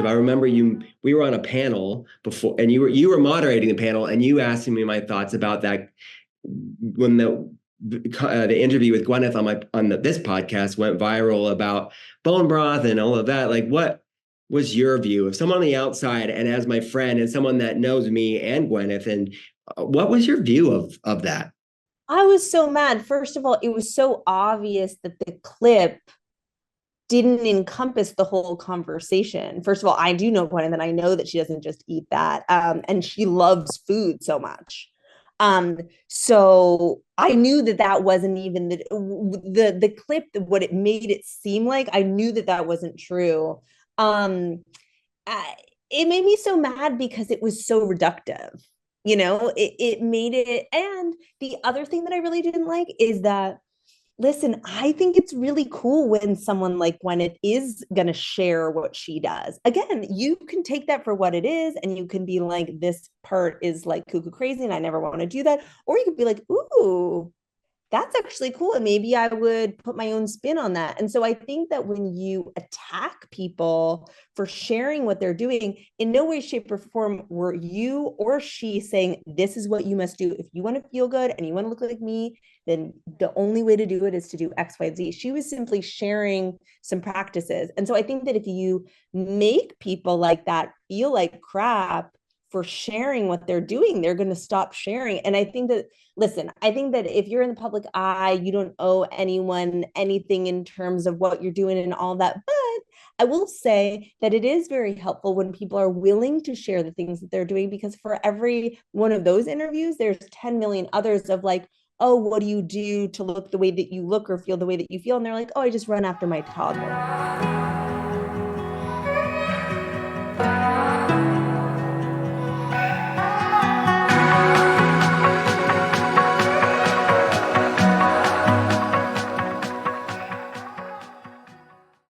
perspective. I remember we were on a panel before, and you were moderating the panel, and you asked me my thoughts about that when the interview with Gwyneth on this podcast went viral about bone broth and all of that. Like, what was your view of someone on the outside, and as my friend and someone that knows me and Gwyneth, and what was your view of that? I was so mad. First of all, it was so obvious that the clip didn't encompass the whole conversation. First of all, I do know Gwen, and then I know that she doesn't just eat that, and she loves food so much. So I knew that that wasn't even the clip. What it made it seem like, I knew that that wasn't true. Um, I, it made me so mad because it was so reductive. It made it. And the other thing that I really didn't like is that, listen, I think it's really cool when someone like Gwyneth is going to share what she does. Again, you can take that for what it is, and you can be like, this part is like cuckoo crazy, and I never want to do that. Or you could be like, ooh, that's actually cool. And maybe I would put my own spin on that. And so I think that when you attack people for sharing what they're doing, in no way, shape, or form were you or she saying, this is what you must do. If you want to feel good and you want to look like me, then the only way to do it is to do X, Y, Z. She was simply sharing some practices. And so I think that if you make people like that feel like crap for sharing what they're doing, they're going to stop sharing. And I think that, listen, I think that if you're in the public eye, you don't owe anyone anything in terms of what you're doing and all that. But I will say that it is very helpful when people are willing to share the things that they're doing, because for every one of those interviews, there's 10 million others of like, oh, what do you do to look the way that you look or feel the way that you feel? And they're like, oh, I just run after my toddler.